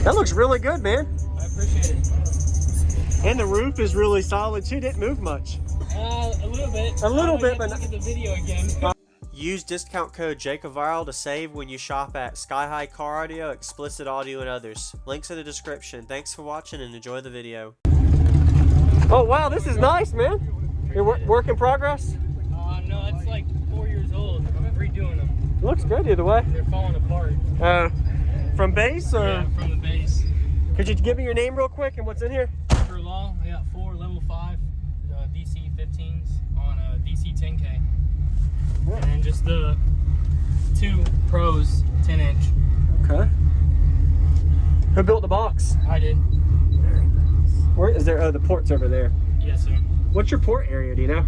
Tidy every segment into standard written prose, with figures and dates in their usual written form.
That looks really good, man. I appreciate it. And the roof is really solid too. Didn't move much. A little bit. A little bit, but look at the video again. Use discount code JacobViral to save when you shop at SkyHigh Car Audio, Explicit Audio, and others. Links in the description. Thanks for watching and enjoy the video. Oh wow, this is nice, man. Your work in progress? No, it's like 4 years old. I'm redoing them. Looks good either way. They're falling apart. From base or? Yeah, from the base. Could you give me your name real quick and what's in here? For law, I got 4 level 5 DC 15s on a DC 10K. And then just the 2 Pros 10-inch. Okay. Who built the box? I did. Where is there? Oh, the port's over there. Yes, sir. What's your port area? Do you know?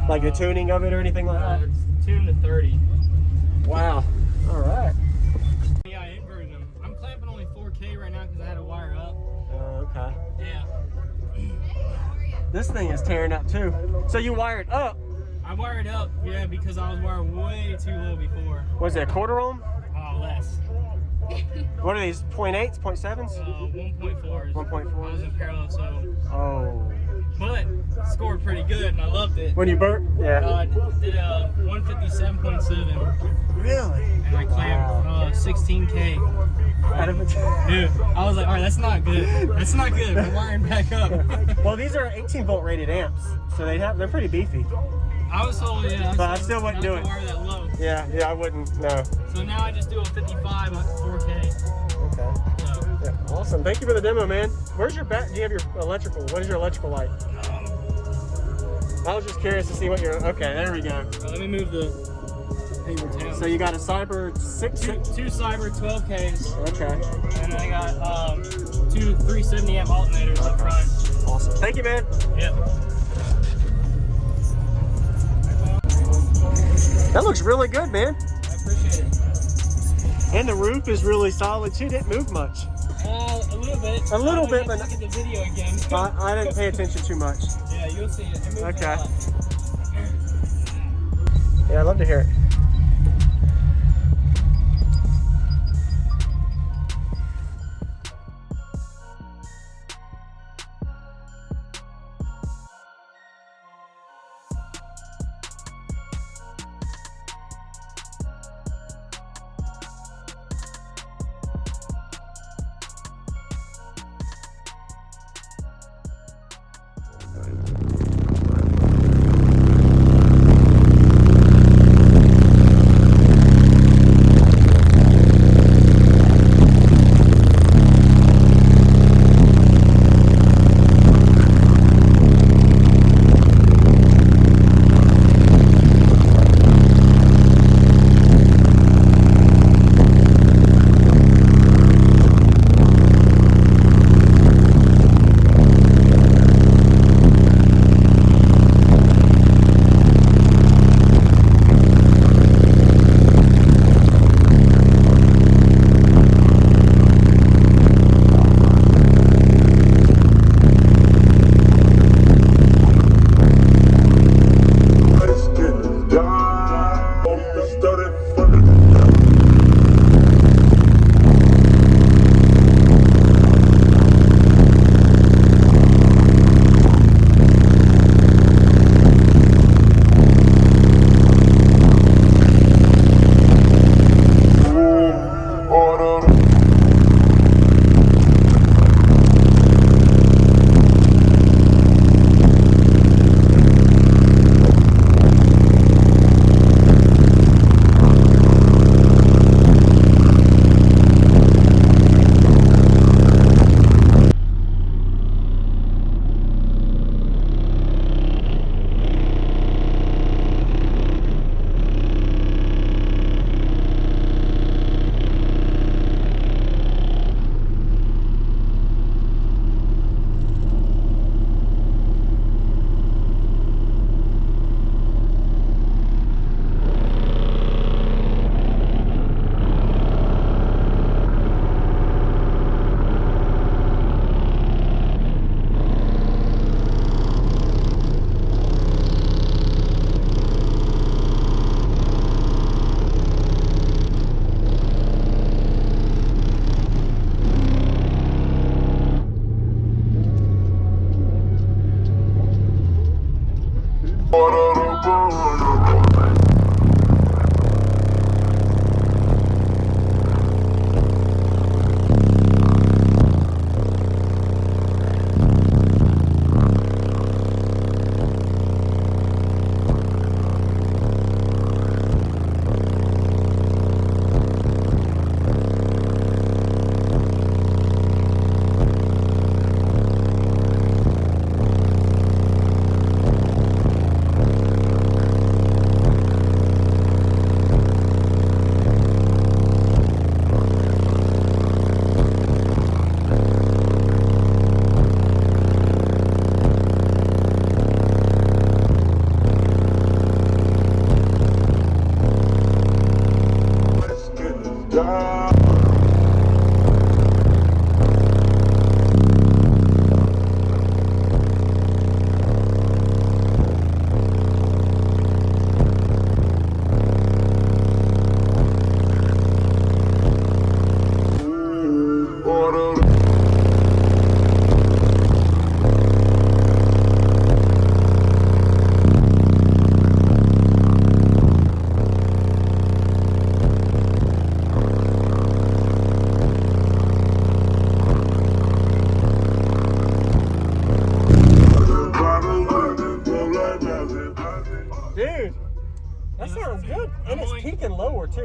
Like the tuning of it or anything like that? It's tuned to 30. Wow. All right. Yeah, I inverted them. I'm clamping only 4K right now because I had to wire up. Oh, okay. Yeah. This thing is tearing up too. So you wired up? I wired up, yeah, because I was wired way too low before. Was it a quarter ohm? Less. What are these? 0.8s, 0.7s? 1.4s. 1.4. I was in parallel, so. Oh. But scored pretty good, and I loved it. When you burnt? Yeah. I did a 157.7. Really? And I clamped 16K. Out of it? Dude, I was like, all right, that's not good. That's not good. We're wiring back up. Well, these are 18 volt rated amps, so they're pretty beefy. I was told, yeah. But I still wouldn't do it. Wire that low. Yeah, I wouldn't. No. So now I just do a 55 at 4K. Okay. So. Yeah, awesome. Thank you for the demo, man. Where's your back? Do you have your electrical? What is your electrical like? I was just curious to see what your. Okay, there we go. Let me move the paper towel. So you got a Cyber 6. Two Cyber 12Ks. Okay. And I got 2 370 amp alternators up front. Awesome. Thank you, man. Yep. That looks really good, man. I appreciate it. And the roof is really solid too. Didn't move much. A little bit. A little bit, but look at the video again. I didn't pay attention too much. Yeah, you'll see it. It moves Okay. a lot. Yeah, I'd love to hear it.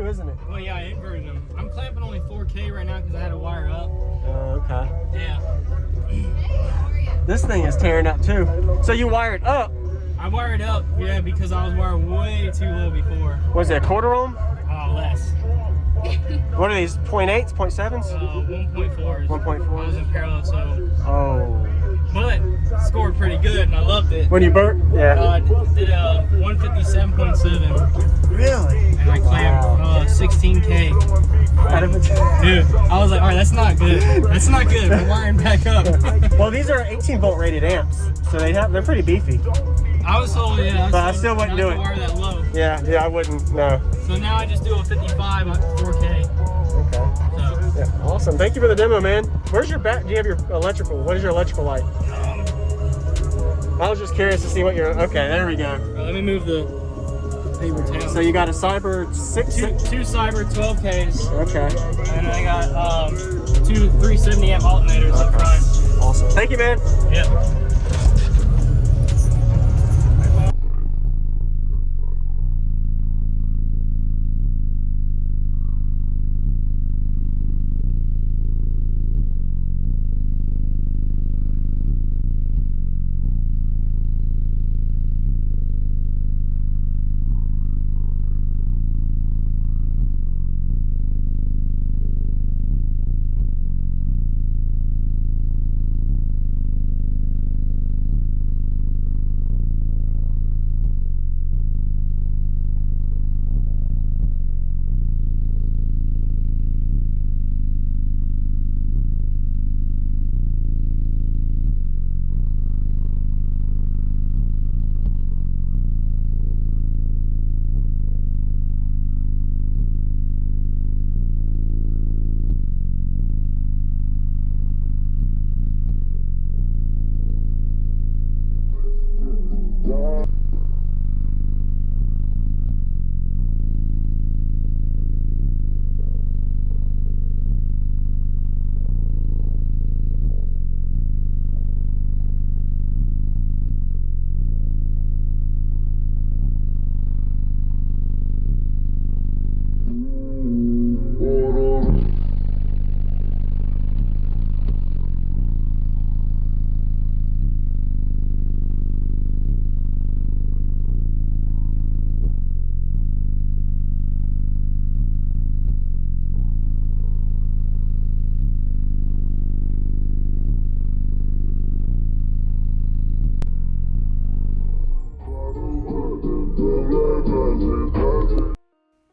isn't it? Well, yeah, I inverted them. I'm clamping only 4K right now because I had to wire up. Oh, okay. Yeah. This thing is tearing up too. So you wired up? I wired up, yeah, because I was wired way too low before. Was it a quarter ohm? Less. What are these? 0.8s, 0.7s? 1.4s. 1.4s. I was in parallel, so. Oh. But scored pretty good, and I loved it. When you burnt? Yeah. Did a 157.7. Really? And I clamped 16K. Out of it? Dude, I was like, all right, that's not good. That's not good. We're wiring back up. Well, these are 18 volt rated amps, so they're pretty beefy. I was told, yeah. But I still wouldn't do it. Wire that low. Yeah, I wouldn't. No. So now I just do a 55 at 4K. Okay. So. Yeah, awesome. Thank you for the demo, man. Where's your back? Do you have your electrical? What is your electrical light? I was just curious to see what your. Okay, there we go. Let me move the paper towel. So you got a Cyber 6. Two Cyber 12Ks. Okay. And I got two 370 amp alternators up front. Awesome. Thank you, man. Yeah.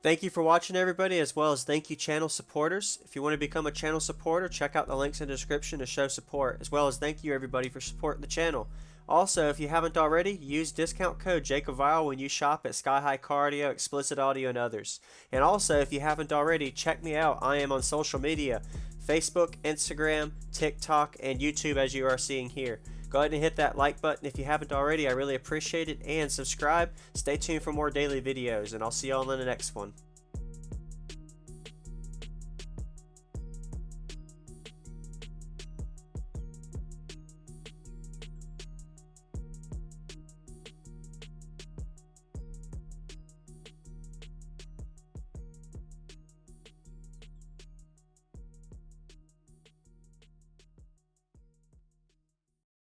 Thank you for watching, everybody, as well as thank you channel supporters. If you want to become a channel supporter, check out the links in the description to show support, as well as thank you everybody for supporting the channel. Also, if you haven't already, use discount code JacobViral when you shop at SkyHigh Cardio, Explicit Audio, and others. And also, if you haven't already, check me out. I am on social media, Facebook, Instagram, TikTok, and YouTube, as you are seeing here. Go ahead and hit that like button if you haven't already. I really appreciate it. And subscribe. Stay tuned for more daily videos, and I'll see you all in the next one.